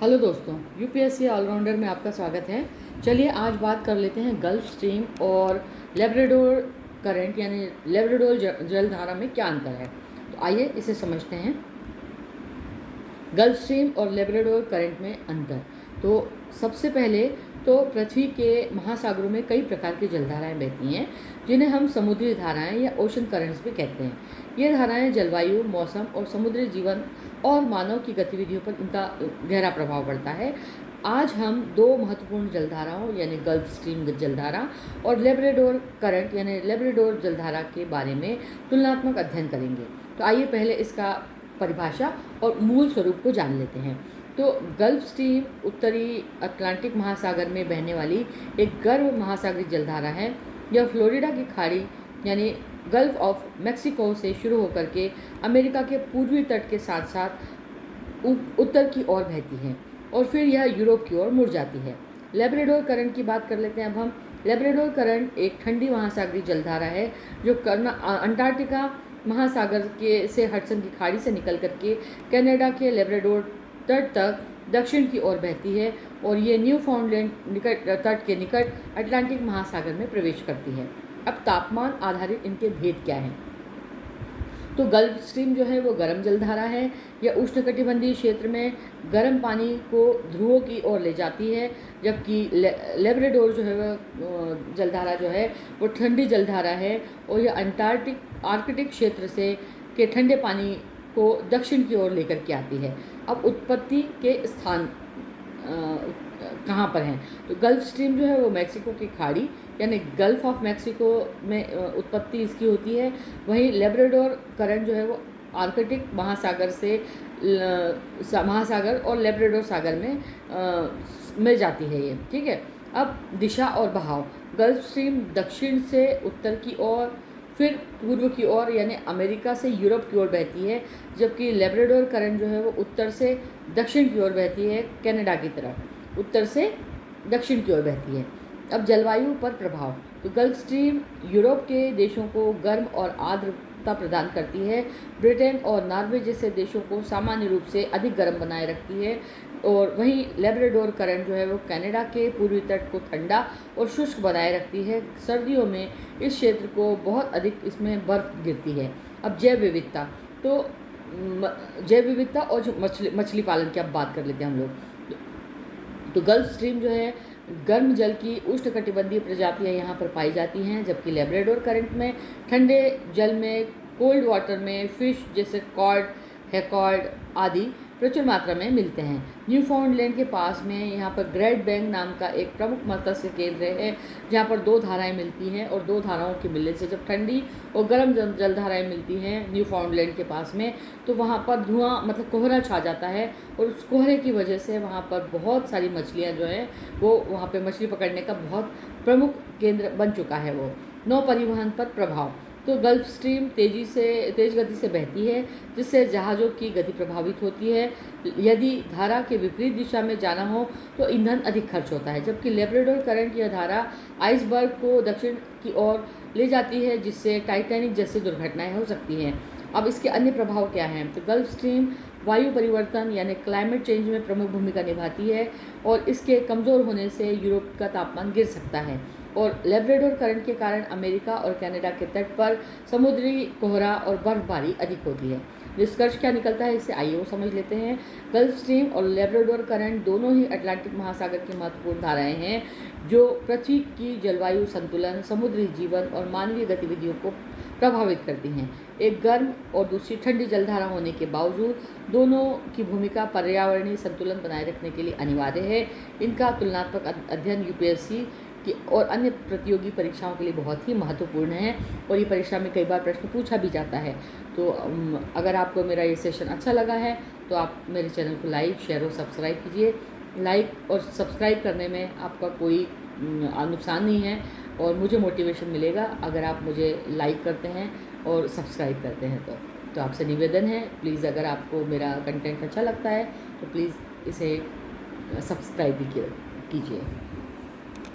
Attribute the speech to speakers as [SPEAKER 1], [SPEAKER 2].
[SPEAKER 1] Hello दोस्तों, UPSC allrounder में आपका स्वागत है। चलिए आज बात कर लेते हैं गल्फ स्ट्रीम और लेब्राडोर करंट यानी लेब्राडोर जलधारा में क्या अंतर है। तो आइए इसे समझते हैं। गल्फ स्ट्रीम और लेब्राडोर करंट में अंतर। तो सबसे पहले तो पृथ्वी के महासागरों में कई प्रकार की जलधाराएं बहती हैं, जिन्हें हम समुद्री धाराएं या ओशन करंट्स भी कहते हैं। ये धाराएं जलवायु, मौसम और समुद्री जीवन और मानव की गतिविधियों पर इनका गहरा प्रभाव पड़ता है। आज हम दो महत्वपूर्ण जलधाराओं यानी गल्फ स्ट्रीम जलधारा और लेब्राडोर करंट यानी लेब्राडोर जलधारा के बारे में तुलनात्मक अध्ययन करेंगे। तो आइए पहले इसका परिभाषा और मूल स्वरूप को जान लेते हैं। तो गल्फ स्ट्रीम उत्तरी अटलांटिक महासागर में बहने वाली एक गर्म महासागरीय जलधारा है। यह फ्लोरिडा की खाड़ी यानी गल्फ ऑफ मैक्सिको से शुरू होकर के अमेरिका के पूर्वी तट के साथ साथ उत्तर की ओर बहती है और फिर यह यूरोप की ओर मुड़ जाती है। लेब्राडोर करंट की बात कर लेते हैं अब हम। लेब्राडोर करंट एक ठंडी महासागरीय जलधारा है जो अंटार्कटिका महासागर के से हडसन की खाड़ी से निकल करके कनाडा के लेब्राडोर तट तक दक्षिण की ओर बहती है और ये न्यूफाउंडलैंड तट के निकट अटलांटिक महासागर में प्रवेश करती है। अब तापमान आधारित इनके भेद क्या हैं? तो गल्फ स्ट्रीम जो है वो गर्म जलधारा है। यह उष्णकटिबंधीय क्षेत्र में गर्म पानी को ध्रुवों की ओर ले जाती है, जबकि लेब्राडोर जो है वह जलधारा जो है वो ठंडी जलधारा है और यह आर्कटिक क्षेत्र से के ठंडे पानी को दक्षिण की ओर लेकर के आती है। अब उत्पत्ति के स्थान कहाँ पर हैं? तो गल्फ स्ट्रीम जो है वो मैक्सिको की खाड़ी यानी गल्फ ऑफ मैक्सिको में उत्पत्ति इसकी होती है। वहीं लेब्राडोर करंट जो है वो आर्कटिक महासागर से महासागर और लेब्राडोर सागर में मिल जाती है ये, ठीक है। अब दिशा और बहाव। गल्फ स्ट्रीम दक्षिण से उत्तर की ओर फिर पूर्व की ओर यानी अमेरिका से यूरोप की ओर बहती है, जबकि लेब्राडोर करंट जो है वो उत्तर से दक्षिण की ओर बहती है, कनाडा की तरफ उत्तर से दक्षिण की ओर बहती है। अब जलवायु पर प्रभाव। तो गल्फ स्ट्रीम यूरोप के देशों को गर्म और आर्द्रता प्रदान करती है। ब्रिटेन और नॉर्वे जैसे देशों को सामान्य रूप से अधिक गर्म बनाए रखती है और वहीं लेब्राडोर करंट जो है वो कनाडा के पूर्वी तट को ठंडा और शुष्क बनाए रखती है। सर्दियों में इस क्षेत्र को बहुत अधिक इसमें बर्फ गिरती है। अब जैव विविधता। तो जैव विविधता और मछली पालन की अब बात कर लेते हैं हम लोग। तो गल्फ स्ट्रीम जो है गर्म जल की उष्णकटिबंधीय प्रजातियां यहाँ पर पाई जाती हैं, जबकि लेब्राडोर करंट में ठंडे जल में कोल्ड वाटर में फिश जैसे कॉड, हैकॉर्ड आदि प्रचुर मात्रा में मिलते हैं। न्यूफाउंडलैंड के पास में यहाँ पर ग्रेट बैंक नाम का एक प्रमुख मत्स्य केंद्र है, जहाँ पर दो धाराएं मिलती हैं और दो धाराओं के मिलने से जब ठंडी और गर्म जलधाराएं मिलती हैं न्यूफाउंडलैंड के पास में, तो वहाँ पर धुआं मतलब कोहरा छा जाता है और उस कोहरे की वजह से वहाँ पर बहुत सारी मछलियाँ जो हैं वो वहाँ पर मछली पकड़ने का बहुत प्रमुख केंद्र बन चुका है वो। नौ परिवहन पर प्रभाव। तो गल्फ स्ट्रीम तेज गति से बहती है, जिससे जहाज़ों की गति प्रभावित होती है। यदि धारा के विपरीत दिशा में जाना हो तो ईंधन अधिक खर्च होता है, जबकि लेब्राडोर करंट यह धारा आइसबर्ग को दक्षिण की ओर ले जाती है, जिससे टाइटैनिक जैसी दुर्घटनाएं हो सकती हैं। अब इसके अन्य प्रभाव क्या हैं? तो गल्फ स्ट्रीम वायु परिवर्तन यानी क्लाइमेट चेंज में प्रमुख भूमिका निभाती है और इसके कमज़ोर होने से यूरोप का तापमान गिर सकता है और लेब्राडोर करंट के कारण अमेरिका और कनाडा के तट पर समुद्री कोहरा और बर्फबारी अधिक होती है। निष्कर्ष क्या निकलता है इससे आइए वो समझ लेते हैं। गल्फ स्ट्रीम और लेब्राडोर करंट दोनों ही अटलांटिक महासागर की महत्वपूर्ण धाराएं हैं, जो पृथ्वी की जलवायु संतुलन, समुद्री जीवन और मानवीय गतिविधियों को प्रभावित करती हैं। एक गर्म और दूसरी ठंडी जलधारा होने के बावजूद दोनों की भूमिका पर्यावरणीय संतुलन बनाए रखने के लिए अनिवार्य है। इनका तुलनात्मक अध्ययन यूपीएससी की और अन्य प्रतियोगी परीक्षाओं के लिए बहुत ही महत्वपूर्ण है और ये परीक्षा में कई बार प्रश्न पूछा भी जाता है। तो अगर आपको मेरा ये सेशन अच्छा लगा है तो आप मेरे चैनल को लाइक, शेयर और सब्सक्राइब कीजिए। लाइक और सब्सक्राइब करने में आपका कोई नुकसान नहीं है और मुझे मोटिवेशन मिलेगा अगर आप मुझे लाइक करते हैं और सब्सक्राइब करते हैं। तो आपसे निवेदन है, प्लीज़ अगर आपको मेरा कंटेंट अच्छा लगता है तो प्लीज़ इसे सब्सक्राइब भी कीजिए।